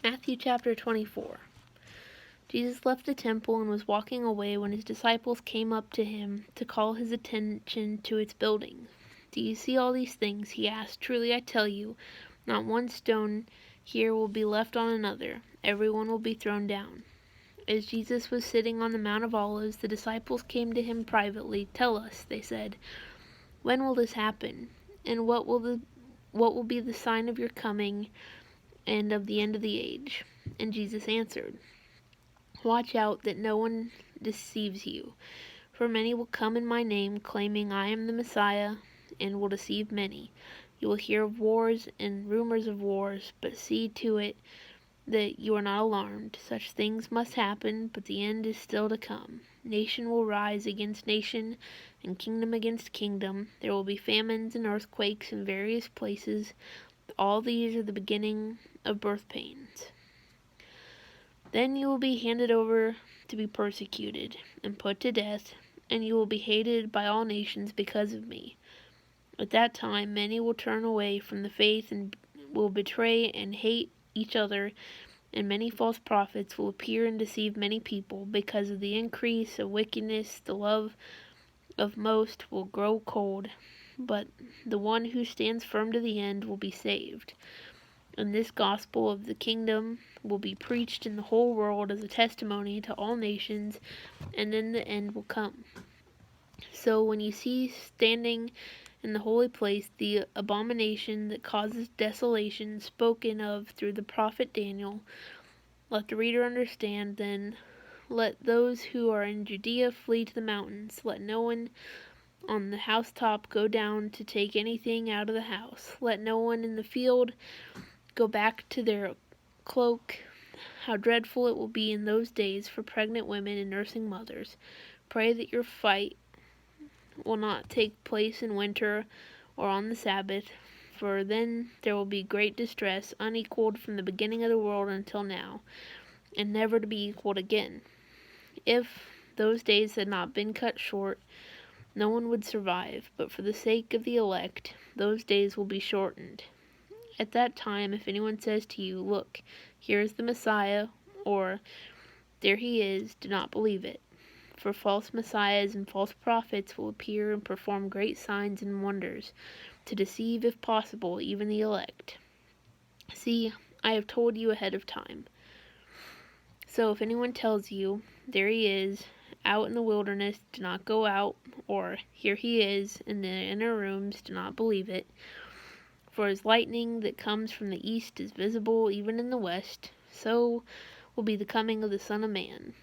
Matthew chapter 24. Jesus left the temple and was walking away when his disciples came up to him to call his attention to its building. "Do you see all these things?" he asked. "Truly I tell you, not one stone here will be left on another. Everyone will be thrown down." As Jesus was sitting on the Mount of Olives, the disciples came to him privately. "Tell us," they said, "when will this happen? And what will be the sign of your coming and of the end of the age?" And Jesus answered, "Watch out that no one deceives you, for many will come in my name, claiming I am the Messiah, and will deceive many. You will hear of wars and rumors of wars, but see to it that you are not alarmed. Such things must happen, but the end is still to come. Nation will rise against nation, and kingdom against kingdom. There will be famines and earthquakes in various places. All these are the beginning of birth pains. Then you will be handed over to be persecuted and put to death, and you will be hated by all nations because of me. At that time many will turn away from the faith and will betray and hate each other, and many false prophets will appear and deceive many people. Because of the increase of wickedness, the love of most will grow cold, but the one who stands firm to the end will be saved. And this gospel of the kingdom will be preached in the whole world as a testimony to all nations, and then the end will come. So when you see standing in the holy place the abomination that causes desolation spoken of through the prophet Daniel, let the reader understand. Then let those who are in Judea flee to the mountains. Let no one on the housetop go down to take anything out of the house. Let no one in the field go back to their cloak. How dreadful it will be in those days for pregnant women and nursing mothers. Pray that your fight will not take place in winter or on the Sabbath, for then there will be great distress, unequaled from the beginning of the world until now, and never to be equaled again. If those days had not been cut short, no one would survive, but for the sake of the elect, those days will be shortened. At that time, if anyone says to you, 'Look, here is the Messiah,' or 'There he is,' do not believe it. For false messiahs and false prophets will appear and perform great signs and wonders, to deceive, if possible, even the elect. See, I have told you ahead of time. So if anyone tells you, 'There he is,' out in the wilderness, do not go out, or 'Here he is,' in the inner rooms, do not believe it. For as lightning that comes from the east is visible even in the west, so will be the coming of the Son of Man.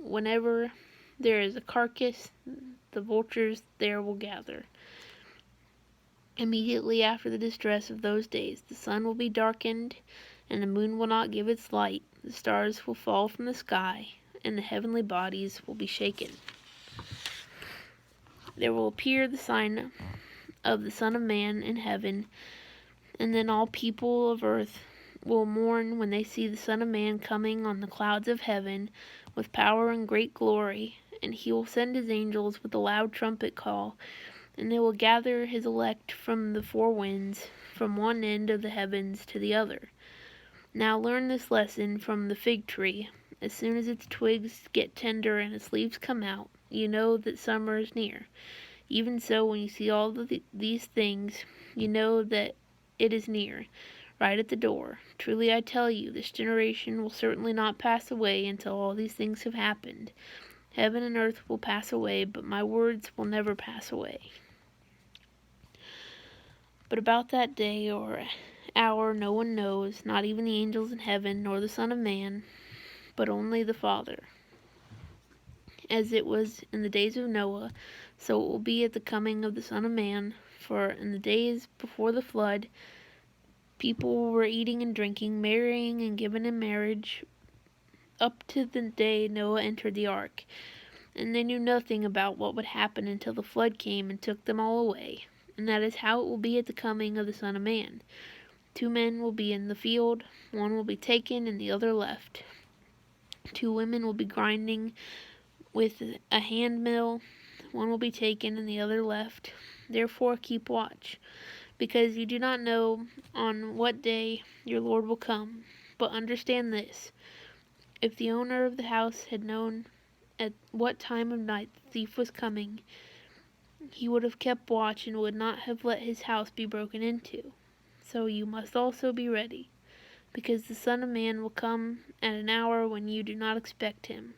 Whenever there is a carcass, the vultures there will gather. Immediately after the distress of those days, the sun will be darkened, and the moon will not give its light. The stars will fall from the sky, and the heavenly bodies will be shaken. There will appear the sign of the Son of Man in heaven, and then all people of earth will mourn when they see the Son of Man coming on the clouds of heaven with power and great glory. And he will send his angels with a loud trumpet call, and they will gather his elect from the four winds, from one end of the heavens to the other. Now learn this lesson from the fig tree. As soon as its twigs get tender and its leaves come out, you know that summer is near. Even so, when you see all these things, you know that it is near, right at the door. Truly I tell you, this generation will certainly not pass away until all these things have happened. Heaven and earth will pass away, but my words will never pass away. But about that day or hour no one knows, not even the angels in heaven, nor the Son of Man, but only the Father. As it was in the days of Noah, so it will be at the coming of the Son of Man. For in the days before the flood, people were eating and drinking, marrying and given in marriage, up to the day Noah entered the ark. And they knew nothing about what would happen until the flood came and took them all away. And that is how it will be at the coming of the Son of Man. 2 men will be in the field, one will be taken and the other left. 2 women will be grinding with a hand mill, one will be taken and the other left. Therefore keep watch, because you do not know on what day your Lord will come. But understand this: if the owner of the house had known at what time of night the thief was coming, he would have kept watch and would not have let his house be broken into. So you must also be ready, because the Son of Man will come at an hour when you do not expect him.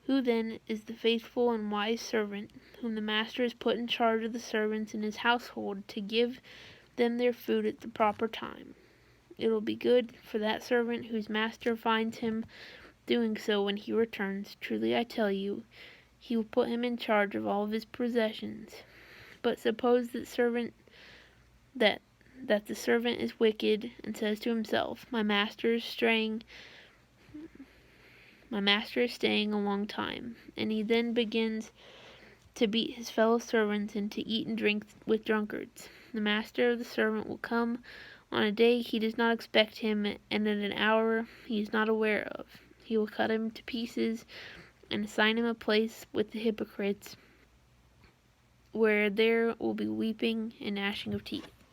Who then is the faithful and wise servant, whom the master has put in charge of the servants in his household to give them their food at the proper time? It will be good for that servant whose master finds him doing so when he returns. Truly I tell you, he will put him in charge of all of his possessions. But suppose that the servant is wicked and says to himself, My master is staying a long time, and he then begins to beat his fellow servants and to eat and drink with drunkards. The master of the servant will come on a day he does not expect him, and at an hour he is not aware of. He will cut him to pieces and assign him a place with the hypocrites, where there will be weeping and gnashing of teeth.